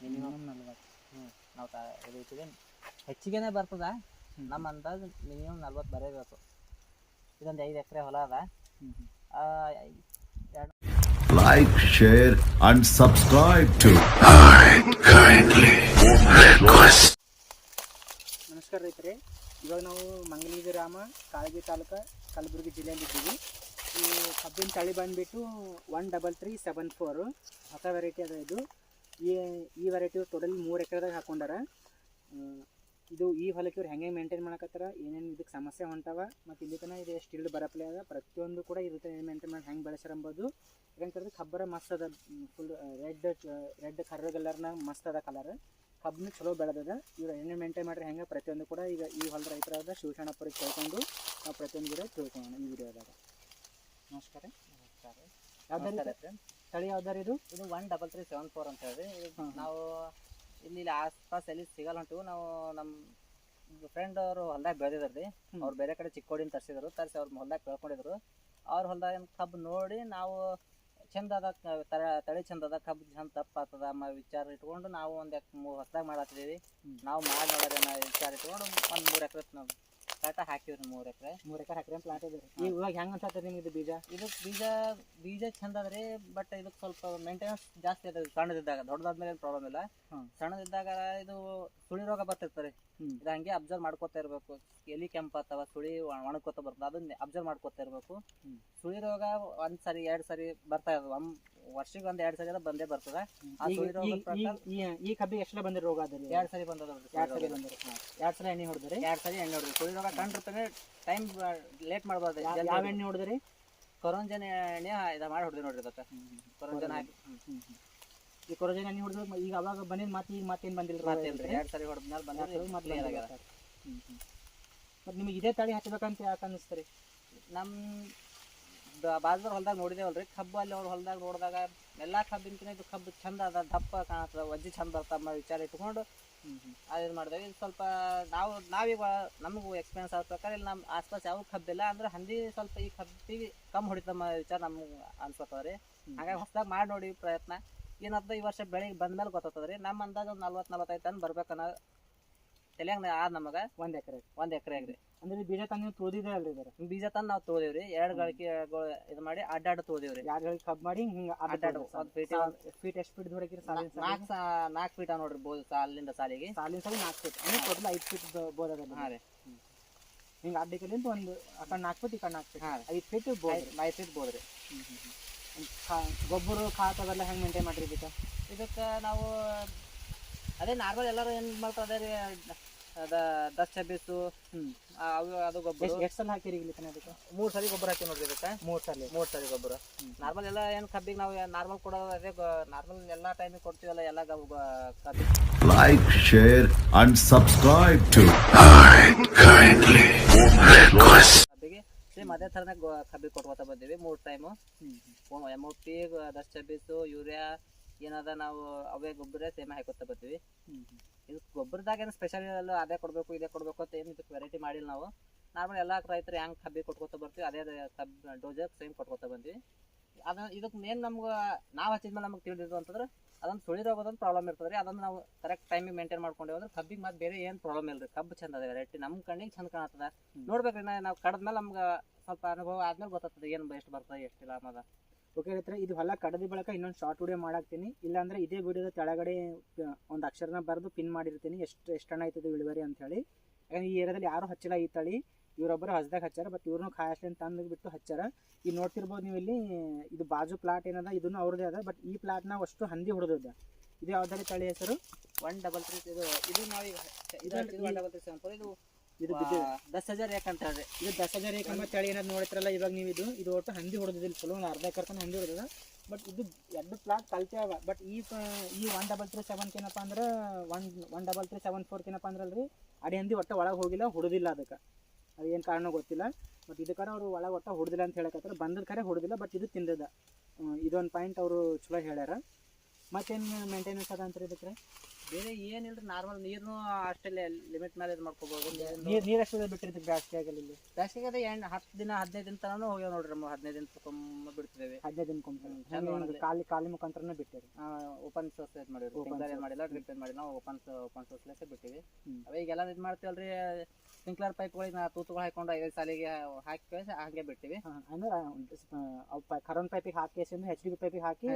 Minimum 40. ನಾವು ಇದು ಹೆಚ್ಚಿಗೆನೇ ಬರ್ತದ. ನಮ್ಮ ಅಂದಾಜು ಮಿನಿಮಮ್ 40 ಬರಬೇಕು. ಇದೊಂದು 5 ಎಕರೆ ಹೊಲ ಅದ. Like, share and subscribe to ನಮಸ್ಕಾರ ರೈತರೇ, ಇವಾಗ ನಾವು ಮಂಗಲಿ ಗ್ರಾಮ, ಕಾಳಗಿ ತಾಲೂಕು, ಕಲಬುರಗಿ ಜಿಲ್ಲೆಯಲ್ಲಿ ಇದ್ದೀವಿ. ಈ ಕಬ್ಬಿನ ತಳಿ ಬಂದುಬಿಟ್ಟು 13374 ಹೊಸ ವೆರೈಟಿ ಅದ. ಇದು ಈ ವೆರೈಟಿ ಟೋಟಲಿ 3 ಎಕರೆದಾಗ ಹಾಕೊಂಡಾರ. ಇದು ಈ ಹೊಲಕ್ಕೆ ಇವ್ರು ಹೆಂಗೆ ಮೇಂಟೈನ್ ಮಾಡಕತ್ತಾರ, ಏನೇನು ಇದಕ್ಕೆ ಸಮಸ್ಯೆ ಹೊಂಟವ, ಮತ್ತು ಇಲ್ಲಿ ತನಕ ಇದು ಎಷ್ಟು ಇಲ್ಡ್ ಬರಪ್ಲೆ ಅದ, ಪ್ರತಿಯೊಂದು ಕೂಡ ಇರುತ್ತೆ ಮೇಂಟೈನ್ ಮಾಡಿ ಹೆಂಗೆ ಬೆಳೆಸ್ಯಾರ ಎಂಬುದು. ಯಾಕಂತಂದ್ರೆ ಕಬ್ಬರ ಮಸ್ತ್ ಅದ, ಫುಲ್ ರೆಡ್ ಕರ್ರ ಕಲರ್ನಾಗ ಮಸ್ತ್ ಅದ ಕಲರ್. ಕಬ್ಬನ್ನು ಚಲೋ ಬೆಳೆದದ. ಇವ್ರು ಏನೇನು ಮೇಂಟೈನ್ ಮಾಡ್ರೆ ಹೆಂಗೆ ಪ್ರತಿಯೊಂದು ಕೂಡ ಈಗ ಈ ಹೊಲದ ರೈತರಾದ ಶಿವಶರಣಪ್ಪರಿಗೆ ಕೇಳ್ಕೊಂಡು ನಾವು ಪ್ರತಿಯೊಂದು ಕೂಡ ತಿಳ್ಕೊಳ್ಳೋಣ ಈ ವಿಡಿಯೋದಾಗ. ನಮಸ್ಕಾರ. ಯಾವ್ದಾರ ತಳಿ ಯಾವ್ದಾರು ಇದು 13374 ಅಂತ ಹೇಳಿ. ನಾವು ಇಲ್ಲಿ ಆಸ್ಪಾಸ್ ಎಲ್ಲಿ ಸಿಗಲ್ಲ ಹೊಂಟಿವು. ನಾವು ನಮ್ಮ ಫ್ರೆಂಡ್ ಅವರು ಹೊಲ್ದಾಗ ಬೆಳೆದಿದ್ರಿ. ಅವ್ರು ಬೇರೆ ಕಡೆ ಚಿಕ್ಕೋಡಿನ ತರಿಸಿ ಅವ್ರ ಹೊಲ್ದಾಗ ಬೆಳ್ಕೊಂಡಿದ್ರು. ಅವ್ರ ಹೊಲ್ದಾಗ ಕಬ್ಬು ನೋಡಿ ನಾವು ಚಂದ ಅದ ತಳಿ ಚಂದ ಅದ, ಕಬ್ಬು ಚಂದ ತಪ್ಪ ಆಗ್ತದ ವಿಚಾರ ಇಟ್ಕೊಂಡು ನಾವು ಒಂದು ಹೊಸದಾಗ ಮಾಡತ್ತಿದ್ದೀವಿ. ನಾವು ಮಾಡಿ ನೋಡೋಣ ವಿಚಾರ ಇಟ್ಕೊಂಡು ಒಂದು 3 ಎಕರೆ ನಾವು ಪ್ಲಾಟ ಹಾಕಿವ್ರಿ. 3 ಎಕರೆ ಹಾಕ್ರಿ ಪ್ಲಾಟ್ ಇದೆ. ಇವಾಗ ಹೆಂಗೆ ಅನ್ಸತ್ತೆ ನಿಮ್ಗೆ ಇದು ಬೀಜ? ಬೀಜ ಚಂದ ಅದ್ರಿ. ಬಟ್ ಇದಕ್ಕೆ ಸ್ವಲ್ಪ ಮೇಂಟೆನೆನ್ಸ್ ಜಾಸ್ತಿ ಅದ. ಸಣ್ಣದಿದ್ದಾಗ, ದೊಡ್ಡದಾದ್ಮೇಲೆ ಏನು ಪ್ರಾಬ್ಲಮ್ ಇಲ್ಲ. ಸಣ್ಣದಿದ್ದಾಗ ಇದು ಸುಳಿ ರೋಗ ಬರ್ತಿರ್ತಾರೆ. ಇದು ಹಂಗೆ ಅಬ್ಸರ್ವ್ ಮಾಡ್ಕೋತಾ ಇರಬೇಕು. ಎಲಿ ಕೆಂಪಾತವ, ಸುಳಿ ಒಣಕೋತ ಬರ್ತದೆ, ಅದನ್ನ ಅಬ್ಸರ್ವ್ ಮಾಡ್ಕೋತಾ ಇರಬೇಕು. ಸುಳಿ ರೋಗ 1 ಸರಿ 2 ಸರಿ ಬರ್ತಾ ಇರೋದು. ವರ್ಷಕ್ಕೆ 1-2 ಸರಿ ಬಂದೇ ಬರ್ತದ. ಈ ಕಬ್ಬಿಗೆ ಎಷ್ಟು ಬಂದಿರೋ ರೋಗ ಅದ? 2 ಸರಿ ಬಂದದ. 2 ಸರಿ ಬಂದಿರಿ. 2 ಸಲ ಎಣ್ಣೆ ಹೊಡೆದ್ರಿ? 2 ಸರಿ ಎಣ್ಣೆ ಹೊಡೆದ್ರಿ. ಸುಳಿ ರೋಗ ಕಂಡಿರ್ತಾನೆ, ಟೈಮ್ ಲೇಟ್ ಮಾಡ್ಬಾರ್ದು. ಯಾವ ಎಣ್ಣೆ ಹೊಡೆದ್ರಿ? ಕೊರೋಂಜನ್ ಎಣ್ಣೆ ಇದು ಮಾಡಿ ಹೊಡೆದ್ರಿ ನೋಡ್ರಿ. ಅದಕ್ಕೆ ಕೊರೋಂಜನ್ ಹಾಕಿ ಈ ಕೊರೋಂಜನ್ ಎಣ್ಣೆ ಹೊಡೆದ್ರು. ಈಗ ಅವಾಗ ಬಂದಿದ್ದು ಮತ್ತೆ ಈಗ ಮತ್ತೇನು ಬಂದಿಲ್ಲ? 2 ಸರಿ ಹೊಡೆದ್ಮೇಲೆ ಬಂದ್ರೆ ಮತ್ತೆ. ಮತ್ತು ನಿಮಗೆ ಇದೇ ತಳಿ ಹಚ್ಚಬೇಕಂತ ಯಾಕೆ ಅನ್ನಿಸ್ತಾರೆ? ನಮ್ಮ ಬಾಜುದವ್ರ ಹೊಲ್ದಾಗ ನೋಡಿದೇವಲ್ರಿ ಕಬ್ಬು. ಅಲ್ಲಿ ಅವ್ರ ಹೊಲ್ದಾಗ ನೋಡಿದಾಗ ಎಲ್ಲ ಕಬ್ಬಿನಕಿನ ಇದು ಕಬ್ಬು ಚಂದ ಅದ, ದಪ್ಪ ಕಾಣತ್ತದ, ವಜ್ಜಿ ಚಂದ ಬರ್ತಮ್ಮ ವಿಚಾರ ಇಟ್ಕೊಂಡು ಅದೇನು ಮಾಡಿದೇವೆ. ಇದು ಸ್ವಲ್ಪ ನಾವೀಗ ನಮಗೂ ಎಕ್ಸ್ಪೀರಿಯನ್ಸ್ ಆದ ಪ್ರಕಾರ ಇಲ್ಲಿ ನಮ್ಮ ಆಸ್ಪಾಸ್ ಯಾವ ಕಬ್ಬಿಲ್ಲ. ಅಂದ್ರೆ ಹಂದಿ ಸ್ವಲ್ಪ ಈ ಕಬ್ಬಿಗೆ ಕಮ್ಮಿ ಹೊಡಿತಮ್ಮ ವಿಚಾರ ನಮ್ಗೆ ಅನ್ಸತ್ತದ ರೀ. ಹಾಗಾಗಿ ಹೊಸದಾಗ ಮಾಡಿ ನೋಡಿ ಪ್ರಯತ್ನ. ಏನಾಗ್ತದೆ ಈ ವರ್ಷ ಬೆಳಿಗ್ಗೆ ಬಂದ್ಮೇಲೆ ಗೊತ್ತಾಗ್ತದೆ ರೀ. ನಮ್ಮ ಅಂದಾಜು ಒಂದು 40-45 ಟನ್ ಬರ್ಬೇಕನ್ನೋ ತಲೆಯಾಗ ಆದ ನಮಗೆ. 1 ಎಕರೆ ರೀ. ಅಂದ್ರೆ ಬೀಜ ತಂದು ನೀವು ತೋದಿದೆ ಅಲ್ರಿ? ಇದರ ಬೀಜ ತಂದು ನಾವು ತೋದೇವ್ರಿ. 2 ಗಳಿಕೆ ಇದು ಮಾಡಿ ಅಡ್ಡಾಡ ತೋದೇವ್ರಿ. 2 ಗಳಿಗೆ ಕಬ್ಬು ಮಾಡಿ ಹಿಂಗೆ ಅಡ್ಡಾಡ. ಫೀಟ್ ಎಷ್ಟು ಫೀಟ್ ದೂರ ಹಾಕಿರಿ? 4 ಫೀಟ್ ನೋಡ್ರಿ ಬೋದು. ಸಾಲಿಂದ ಸಾಲಿಗೆ 4 ಫೀಟ್ ಅಂದ್ರೆ ಟೋಟಲ್ 5 ಫೀಟ್ ಬೋದ. ಹಾಂ ರೀ. ಹಿಂಗೆ ಅಡ್ಡಕ್ಕಿಂತ ಒಂದು ಆ ಕಡೆ 4 ಫೀಟ್, ಈ ಕಡೆ 4 ಫೀಟ್. 5 ಫೀಟ್ ಬೋದು. 5 ಫೀಟ್ ಬೋದ್ರಿ. ಗೊಬ್ಬರ ಖಾತ್ ಅವೆಲ್ಲ ಹೆಂಗೆ ಮೇಂಟೈನ್ ಮಾಡಿರಿ ಇದಕ್ಕೆ ನಾವು ಅದೇ ನಾರ್ಮಲ್ ಎಲ್ಲರೂ ಏನು ಮಾಡ್ತಾರೆ ರೀ. ಅದ 10-26 ಅದು ಗೊಬ್ಬರ. ಎಷ್ಟು ಸಲ ಹಾಕಿರಿ ಇಲ್ಲಿ ತನಕ? ಅದಕ್ಕೆ 3 ಸರಿ ಗೊಬ್ಬರ ಹಾಕಿ ನೋಡ್ರಿ. ಇದಕ್ಕೆ 3 ಸರಿ ಗೊಬ್ಬರ. ನಾರ್ಮಲ್ ಎಲ್ಲ ಏನು ಕಬ್ಬಿಗೆ ನಾವು ನಾರ್ಮಲ್ ಕೊಡೋದು ಅದೇ ನಾರ್ಮಲ್ ಎಲ್ಲ ಟೈಮಿಗೆ ಕೊಡ್ತೀವಲ್ಲ ಎಲ್ಲ ಕಬ್ಬಿಗೆ. like, share and subscribe to ಕಬ್ಬಿಗೆ ಸೇಮ್ ಅದೇ ಥರನೇ ಕಬ್ಬಿಗೆ ಕೊಟ್ಕೋತಾ ಬಂದೀವಿ 3 ಟೈಮು. MOP, 10-26, ಯೂರಿಯಾ ಏನದ ನಾವು ಅವೇ ಗೊಬ್ಬರ ಸೇಮ್ ಹಾಕೋತಾ ಬರ್ತೀವಿ. ಇದು ಗೊಬ್ಬರದಾಗ ಏನು ಸ್ಪೆಷಲ್ ಇಲ್ಲ, ಅದೇ ಕೊಡಬೇಕು ಇದೇ ಕೊಡಬೇಕು ಅಂತ ಏನು ಇದಕ್ಕೆ ವೆರೈಟಿ ಮಾಡಿಲ್ಲ ನಾವು. ನಾರ್ಮಲ್ ಎಲ್ಲ ರೈತರು ಹೆಂಗೆ ಕಬ್ಬಿ ಕೊಟ್ಕೋತಾ ಬರ್ತೀವಿ ಅದೇ ಕಬ್ಬು ಡೋಜಾಗಿ ಸೇಮ್ ಕೊಟ್ಕೋತಾ ಬಂದ್ವಿ. ಅದನ್ನು ಇದಕ್ಕೆ ಮೇನ್ ನಮ್ಗೆ ನಾವು ಹಚ್ಚಿದ್ಮೇಲೆ ನಮ್ಗೆ ತಿಳಿದಿದ್ದು ಅಂತಂದ್ರೆ ಅದೊಂದು ಸುಳಿ ರೋಗದೊಂದು ಪ್ರಾಬ್ಲಮ್ ಇರ್ತದೆ ರೀ. ಅದನ್ನು ನಾವು ಕರೆಕ್ಟ್ ಟೈಮಿಗೆ ಮೇಂಟೈನ್ ಮಾಡ್ಕೊಂಡೇವೆ ಅಂದ್ರೆ ಕಬ್ಬಿಗೆ ಮತ್ತೆ ಬೇರೆ ಏನು ಪ್ರಾಬ್ಲಮ್ ಇಲ್ಲ ರೀ. ಕಬ್ಬು ಚಂದ ಅದ, ವೆರೈಟಿ ನಮ್ಮ ಕಣ್ಣಿಗೆ ಚಂದ ಕಾಣತ್ತದ. ನೋಡ್ಬೇಕ್ರಿ, ನಾವು ಕಡ್ದ್ಮೇಲೆ ನಮ್ಗೆ ಸ್ವಲ್ಪ ಅನುಭವ ಆದ್ಮೇಲೆ ಗೊತ್ತಾಗ್ತದೆ ಏನು ಎಷ್ಟು ಬರ್ತದೆ ಎಷ್ಟಿಲ್ಲ ಅನ್ನೋದ. ಓಕೆ ರೈತರ, ಇದು ಹೊಲ ಕಡದಿ ಬಳಕ ಇನ್ನೊಂದು ಶಾರ್ಟ್ ವಿಡಿಯೋ ಮಾಡಾಕ್ತೀನಿ. ಇಲ್ಲಾಂದ್ರೆ ಇದೇ ವಿಡಿಯೋದ ಕೆಳಗಡೆ ಒಂದು ಅಕ್ಷರನ ಬರೆದು ಪಿನ್ ಮಾಡಿರ್ತೀನಿ ಎಷ್ಟು ಹಣ ಆಯ್ತದೆ ಇಳುವರಿ ಅಂತ ಹೇಳಿ. ಯಾಕಂದ್ರೆ ಈ ಏರಿಯಾದಲ್ಲಿ ಯಾರು ಹಚ್ಚಿಲ್ಲ ಈ ತಳಿ. ಇವರೊಬ್ಬರು ಹಚ್ದಾಗ ಹಚ್ಚಾರ, ಬಟ್ ಇವ್ರನ್ನೂ ಕಾಯಸ್ಲಿಂದ ತಂದು ಬಿಟ್ಟು ಹಚ್ಚಾರ. ಈಗ ನೋಡ್ತಿರ್ಬೋದು ನೀವು ಇಲ್ಲಿ. ಇದು ಬಾಜು ಪ್ಲಾಟ್ ಏನದ ಇದನ್ನು ಅವ್ರದ್ದೇ ಅದ. ಬಟ್ ಈ ಪ್ಲಾಟ್ನ ಅಷ್ಟು ಹಂದಿ ಹೊಡೆದಿದ್ದ. ಇದು ಯಾವ್ದಾರಿ ತಳಿ ಹೆಸರು? 133. ಇದು ನಾವೀಗ 13374. ಇದು 10,000 ಅಂತ ಹೇಳ್ರಿ. ಇದು 10,000 ಎಂಬ ತಳಿ ಏನಾದ್ರು ನೋಡ್ತಿರಲ್ಲ ಇವಾಗ ನೀವು. ಇದು ಒಟ್ಟು ಹಂದಿ ಹೊಡೆದಿಲ್ಲ, ಚಲೋ ಒಂದು ಅರ್ಧ ಎಕರೆ ಹಂದಿ ಹೊಡೆದ. ಬಟ್ ಇದು 2 ಪ್ಲಾಟ್ ಕಲ್ತೆ ಅವ. ಬಟ್ ಈ 13374 ಏನಪ್ಪ ಅಂದ್ರೆ 13374 ಏನಪ್ಪ ಅಂದ್ರಲ್ರಿ, ಅಡಿ ಹಂದಿ ಒಟ್ಟು ಒಳಗೆ ಹೋಗಿಲ್ಲ, ಹೊಡೆದಿಲ್ಲ. ಅದಕ್ಕೆ ಅದು ಏನು ಕಾರಣ ಗೊತ್ತಿಲ್ಲ. ಬಟ್ ಇದಕ್ಕೆ ಅವರು ಒಳಗೆ ಒಟ್ಟು ಹೊಡೆದಿಲ್ಲ ಅಂತ ಹೇಳಕತ್ತಾರೆ. ಬಂದದ ಕರೆ ಹೊಡೆದಿಲ್ಲ, ಬಟ್ ಇದು ತಿಂದದ. ಇದೊಂದು ಪಾಯಿಂಟ್ ಅವರು ಚಲೋ ಹೇಳ್ಯಾರ. ಮತ್ತೇನು ಮೇಂಟೆನೆನ್ಸ್ ಅದ ಅಂತಾರೆ ಇದಕ್ಕೆ? ಬೇರೆ ಏನಿಲ್ರಿ, ನಾರ್ಮಲ್ ನೀರ್ನು ಅಷ್ಟೇ ಲಿಮಿಟ್ ಮೇಲೆ ಇದು ಮಾಡ್ಕೋಬಹುದು. ನೀರು ಎಷ್ಟು ಬಿಟ್ಟಿರ್ತೀವಿ ಬ್ಯಾಸ್ಗೆ ಆಗಲ್ಲ ಇಲ್ಲಿ? ಬೇಸಿಗೆ ಅದೇ 10 ದಿನ 15 ದಿನ ತನೂ ಹೋಗ್ಯಾವ ನೋಡ್ರಿ. 15 ದಿನ ತಗೊಂಡ್ ಬಿಡ್ತಿದ್ದೇವೆ. 15 ದಿನಕ್ಕೊಮ್ಮೆ ಖಾಲಿ ಮುಖಾಂತರನೇ ಬಿಟ್ಟಿರಿ? ಓಪನ್ ಸೋರ್ಸ್ ಇದು ಮಾಡಿರಿ, ಸ್ಪ್ರಿಂಕ್ಲರ್ ಏನು ಮಾಡಿಲ್ಲ, ಡ್ರಿಪ್ ಏನು ಮಾಡಿಲ್ಲ, ನಾವು ಓಪನ್ ಸೋರ್ಸ್ಲೆಸ್ ಬಿಟ್ಟಿವಿ. ಅವ ಈಗೆಲ್ಲ ಇದು ಮಾಡ್ತೀವಲ್ರಿ, ಸ್ಪ್ರಿಂಕ್ಲರ್ ಪೈಪ್ಗಳಿಗೆ ನಾ ತೂತುಗಳು ಹಾಕೊಂಡು 5 ಸಾಲಿಗೆ ಹಾಕಿ ಹಾಗೆ ಬಿಟ್ಟಿವಿ. ಅಂದ್ರೆ ಕರೋನ್ ಪೈಪಿಗೆ ಹಾಕಿ HDB ಪೈಪಿಗೆ ಹಾಕಿ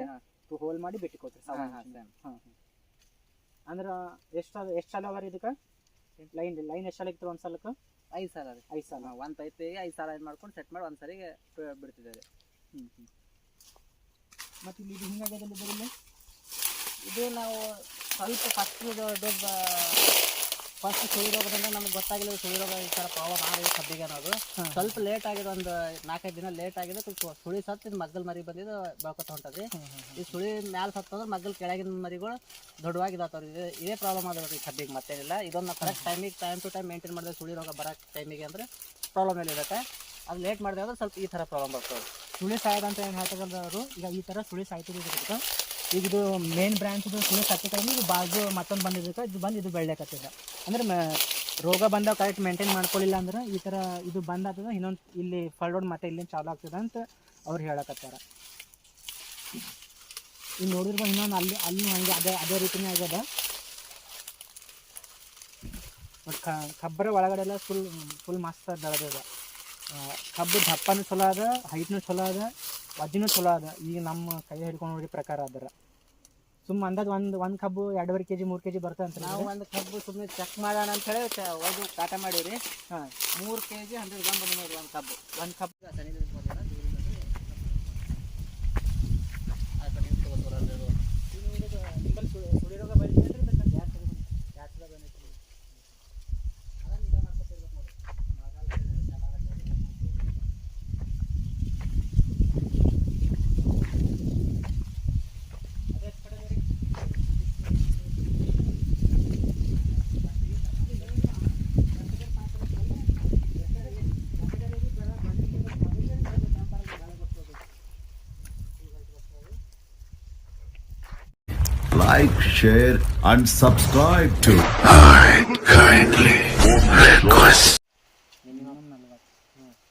ಹೋಲ್ ಮಾಡಿ ಬಿಟ್ಟು ಕೊಡ್ತೀರಿ. ಅಂದ್ರೆ ಎಷ್ಟು ಸಾಲ ಅವರಿ ಇದಕ್ಕೆ? ಲೈನ್ ಎಷ್ಟು ಸಾಲ ಇತ್ತು ಒಂದು ಸಲಕ್ಕೆ? 5 ಸಾಲ ರೀ. 5 ಸಾಲ. ಒಂದು ಪೈಪಿಗೆ 5 ಸಾಲ ಇದು ಮಾಡ್ಕೊಂಡು ಸೆಟ್ ಮಾಡಿ ಒಂದು ಸಾರಿಗೆ ಬಿಡ್ತಿದ್ದೇವೆ. ಮತ್ತು ಇಲ್ಲಿ ಇದು ಹಿಂಗಾಗದಲ್ಲಿ ಬರಲಿ ಇದು ನಾವು ಸ್ವಲ್ಪ ಫಸ್ಟ್ ಸುಳಿ ರೋಗದಿಂದ ನಮ್ಗೆ ಗೊತ್ತಾಗಿಲ್ಲ ಸುಳಿ ರೋಗ ಈ ಥರ ಪ್ರಾಬ್ಲಮ್ ಆಗಿದೆ ಕಬ್ಬಿಗೆ ಅನ್ನೋದು. ಸ್ವಲ್ಪ ಲೇಟ್ ಆಗಿದೆ, ಒಂದು 4-5 ದಿನ ಲೇಟ್ ಆಗಿದೆ. ಸುಳಿ ಸತ್ತು ಇದು ಮಗ್ಗಲ್ ಮರಿ ಬಂದಿದ್ದು ಬೆಳ್ಕೊತ ಹೊಂಟದ್ರಿ. ಈ ಸುಳಿ ಮ್ಯಾಲೆ ಸತ್ತಂದ್ರೆ ಮಗ್ಗಲ್ ಕೆಳಗಿನ ಮರಿಗಳು ದೊಡ್ಡವಾಗಿದ್ದಾವ್ರಿ. ಇದೇ ಪ್ರಾಬ್ಲಮ್ ಆದ್ರಿ ಕಬ್ಬಿಗೆ, ಮತ್ತೇನಿಲ್ಲ. ಇದೊಂದು correct time to time maintain ಮಾಡಿದ್ರೆ ಸುಳಿ ರೋಗ ಬರೋ ಟೈಮಿಗೆ ಅಂದರೆ ಪ್ರಾಬ್ಲಮ್ ಇರುತ್ತೆ. ಅದು ಲೇಟ್ ಮಾಡಿದೆ ಅಂದ್ರೆ ಸ್ವಲ್ಪ ಈ ಥರ ಪ್ರಾಬ್ಲಮ್ ಬರ್ತದೆ. ಸುಳಿ ಸಾಯೋದಂತ ಏನು ಹೇಳ್ತಕ್ಕಂಥ ಅವರು ಈಗ ಈ ಥರ ಸುಳಿ ಸಾಯ್ತಿದ್ದಕ್ಕೆ ಈಗ ಇದು ಮೇನ್ ಬ್ರಾಂಚ್ ಇದು ಸುಳಿ ಸತ್ತಿ ಕಡಿಮೆ ಇದು ಬಾಜು ಮತ್ತೊಂದು ಬಂದಿದ್ದಕ್ಕೆ ಇದು ಬಂದು ಇದು ಬೆಳ್ಯಾಕತ್ತಿದ. ಅಂದ್ರೆ ರೋಗ ಬಂದಾಗ ಕರೆಕ್ಟ್ ಮೇಂಟೈನ್ ಮಾಡ್ಕೊಳ್ಳಿಲ್ಲ ಅಂದ್ರೆ ಈ ಥರ ಇದು ಬಂದಾಗ್ತದೆ. ಇನ್ನೊಂದು ಇಲ್ಲಿ ಫಲ್ಡೋಡ್ ಮತ್ತೆ ಇಲ್ಲಿ ಚಾಲು ಆಗ್ತದೆ ಅಂತ ಅವ್ರು ಹೇಳಕತ್ತಾರ. ಇಲ್ಲಿ ನೋಡಿದ್ರೆ ಇನ್ನೊಂದು ಅಲ್ಲಿ ಹಂಗೆ ಅದೇ ರೀತಿನೇ ಆಗ್ಯದ. ಬಟ್ ಕಬ್ಬರ ಒಳಗಡೆ ಎಲ್ಲ ಫುಲ್ ಮಸ್ತ್ ಬೆಳೆದಿದೆ. ಕಬ್ಬು ದಪ್ಪನೂ ಚಲೋ ಅದ, ಹೈಟ್ನೂ ಚಲೋ ಅದ, ವಜ್ಜಿನೂ ಚಲೋ ಅದ. ಈಗ ನಮ್ಮ ಕೈ ಹಿಡ್ಕೊಂಡು ನೋಡಿ ಪ್ರಕಾರ ಅದರ ಅಂದಾಜು ಒಂದು ಕಬ್ಬು 2.5 kg 3 kg ಬರ್ತದೆ ಅಂತ. ನಾವು ಒಂದು ಕಬ್ಬು ಸುಮ್ಮನೆ ಚೆಕ್ ಮಾಡೋಣ ಅಂತ ಹೇಳಿ ಹೋಗಿ ಕಾಟ ಮಾಡೀವಿ. 3 kg 100 ಗ್ರಾಮ್ ಬಂದು ನೋಡ್ರಿ ಒಂದು ಕಬ್ಬು. ಸುಳಿ ರೋಗ ಬಂದಿದ್ರೆ Like, share, and subscribe to minimum 40.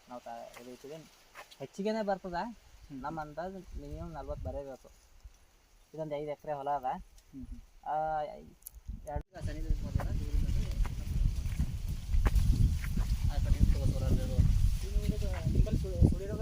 ನಾವು ಇದೈತಿದೆ ಹೆಚ್ಚಿಗೆನೇ ಬರ್ತದ. ನಮ್ಮ ಅಂದಾಜು ಮಿನಿಮಮ್ 40 ಬರಬೇಕು. ಇದೊಂದು 5 ಎಕರೆ ಹೊಲ ಅದ. ಸುಳಿ ರೋಗ